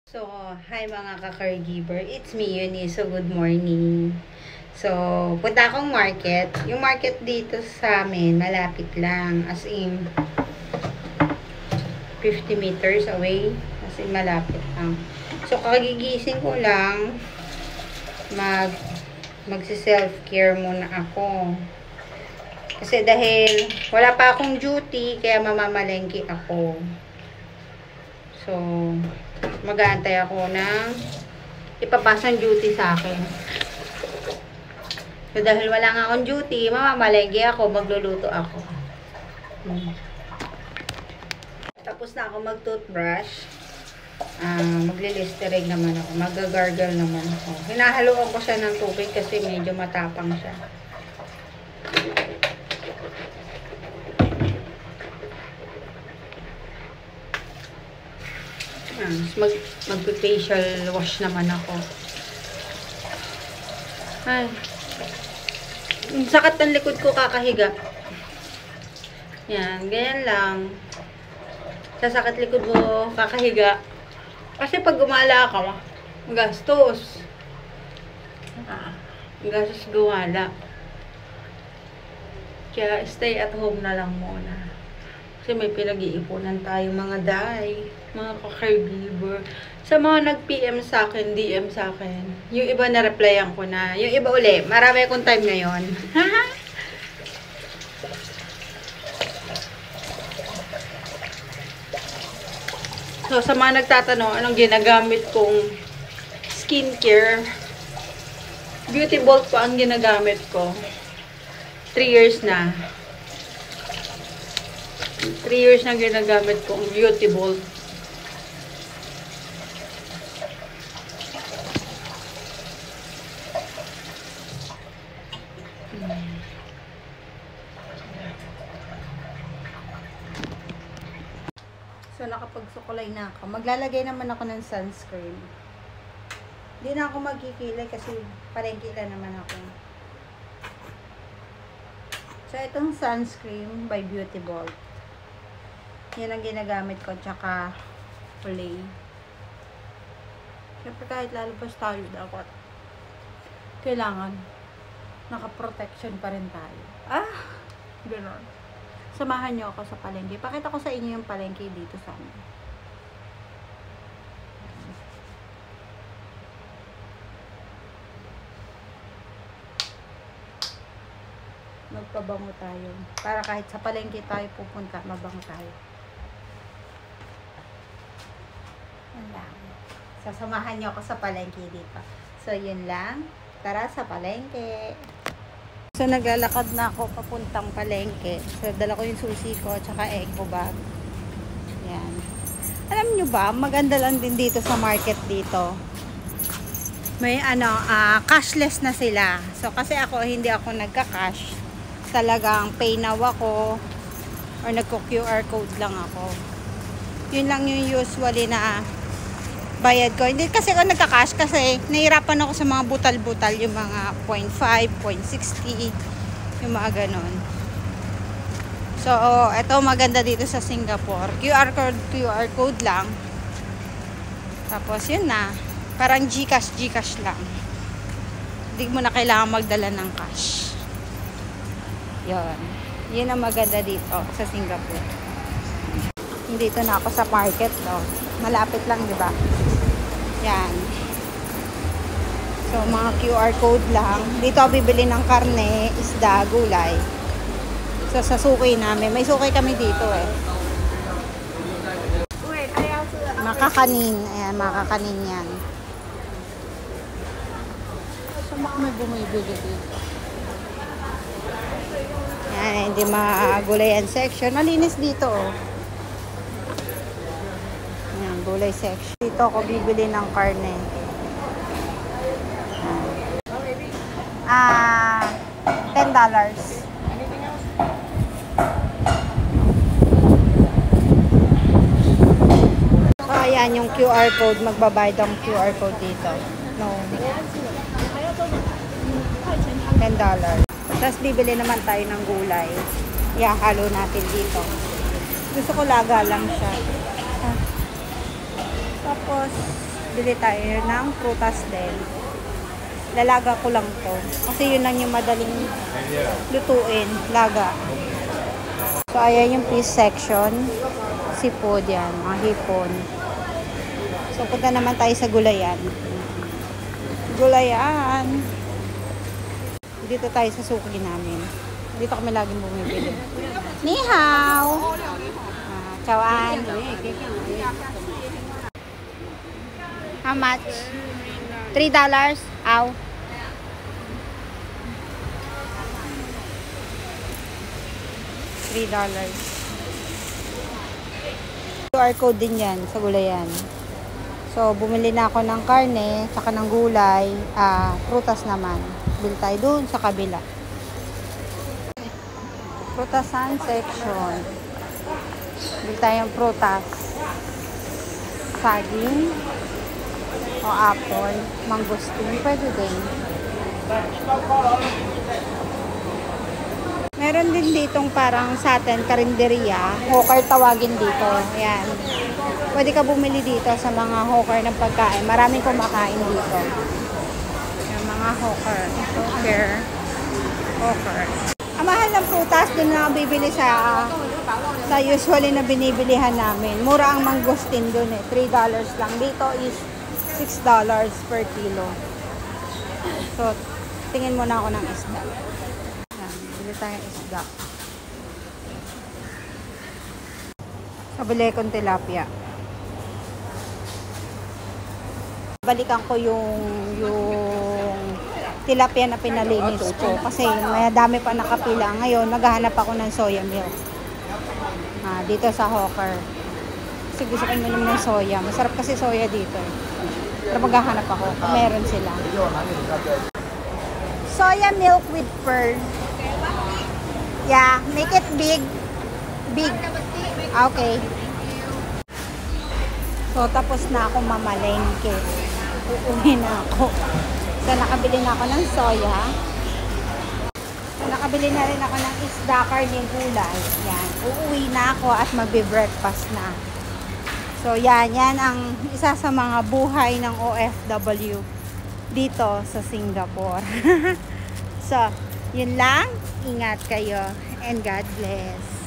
So, hi mga ka-caregiver. It's me, Eunice. So, good morning. So, punta akong market. Yung market dito sa amin, malapit lang. As in, 50 meters away. As in, malapit lang. So, kagigising ko lang, magsi-self-care muna ako. Kasi dahil wala pa akong duty, kaya mamamalengke ako. So, mag-aantay ako ng ipapasang duty sa akin. So, dahil wala nga akong duty, mamamalengke ako, magluluto ako. Tapos na ako mag-toothbrush. Magli-listerine naman ako. Mag-gargle naman ako. Hinahaluan ko siya ng tubig kasi medyo matapang siya. Mag-facial wash naman ako. Ay. Sakit ng likod ko kakahiga. Yan, ganyan lang. Sasakit likod mo kakahiga. Kasi pag gumala ka, gastos. Gastos gumala. Kaya stay at home na lang muna. Kasi may pinag-iipunan tayo mga day, mga ka-caregiver. Sa mga nag-PM sa akin, DM sa akin, yung iba na-replyan ko na. Yung iba uli, marami akong time ngayon. So, sa mga nagtatanong, anong ginagamit kong skincare, Beauty Bolt po ang ginagamit ko. 3 years na. 3 years na ginagamit kong Beauty Bolt. So, nakapagsukulay na ako. Maglalagay naman ako ng sunscreen. Hindi na ako magkikilay kasi palengkila naman ako. So, itong sunscreen by Beauty Bolt. Yan ang ginagamit ko, tsaka Olay. Siyempre kahit lalabas tayo dapat kailangan naka-protection pa rin tayo. Gano'n. Samahan nyo ako sa palengke. Pakita ko sa inyo yung palengke dito sa amin. Magpabango tayo. Para kahit sa palengke tayo pupunta, mabango tayo. Sasamahan niyo ako sa palengke dito. So, yun lang. Tara sa palengke. So, naglalakad na ako papuntang palengke. So, dala ko yung susi ko, tsaka eco bag. Yan. Alam nyo ba, maganda lang din dito sa market dito. May cashless na sila. So, kasi ako, hindi ako nagka-cash. Talagang pay now ako or nagko-QR code lang ako. Yun lang yung usually na bayad ko. Hindi kasi ako nagka-cash kasi nahirapan ako sa mga butal-butal, yung mga 0.5, 0.60, yung mga ganon. So, ito maganda dito sa Singapore. QR code lang. Tapos yun na. Parang GCash lang. Hindi mo na kailangan magdala ng cash. Yun. Yun ang maganda dito sa Singapore. Dito na ako sa market, no. Malapit lang, di ba? Yan. So, mga QR code lang. Dito ako bibili ng karne, isda, gulay. So, sa suki namin. May suki kami dito, eh. Makakanin. Ayan, makakanin yan. So, may bumibili dito. Yan, hindi magulayan section. Malinis dito, oh. Yan, gulay section. Dito ako bibili ng karne. $10. So, ayan yung QR code. Magbabayad ang QR code dito. No. $10. Tapos bibili naman tayo ng gulay. Ihahalo natin dito. Gusto ko laga lang siya. Tapos bibili tayo ng prutas din. Lalaga ko lang to. Kasi yun lang yung madaling lutuin. Laga. So, ayan yung fish section. Seafood yan. Mga hipon. So, punta naman tayo sa gulayan. Gulayan. Dito tayo sa suki namin. Dito kami laging bumibili. Ni hao! Chawaan. How much? $3? Ow. $3. QR code din yan sa gulayan. So, bumili na ako ng karne, saka ng gulay, prutas naman. Bili tayo dun sa kabila. Prutasan section. Bili tayong prutas. Saging o apple, mangosteen, pwede din. Meron din ditong parang sa atin, karinderya, hawker tawagin dito. Ayan. Pwede ka bumili dito sa mga hawker ng pagkain. Maraming kumakain dito. Yung mga hawker. Hawker. Ang mahal ng prutas, dun na bibili sa usually na binibilihan namin. Mura ang mangosteen dun eh. $3 lang. Dito is $6 per kilo. So, tingin muna ako ng isda. Ayan, bili tayong isda. Kabili kong tilapia. Balikan ko yung tilapia na pinalinis ko. Kasi may dami pa nakapila. Ngayon, maghahanap ako ng soya milk. Dito sa hawker. Kasi gusto ko minom ng soya. Masarap kasi soya dito. Pero maghahanap ako. Meron sila. Soya milk with pearl. Yeah, make it big. Big. Okay. So, tapos na ako mamalengke. Uuwi na ako. So, nakabili na ako ng soya. So, nakabili na rin ako ng isda, karne, gulay. Yan. Uuwi na ako at magbe-breakfast na. So, yan ang isa sa mga buhay ng OFW dito sa Singapore. So, yun lang. Ingat kayo and God bless.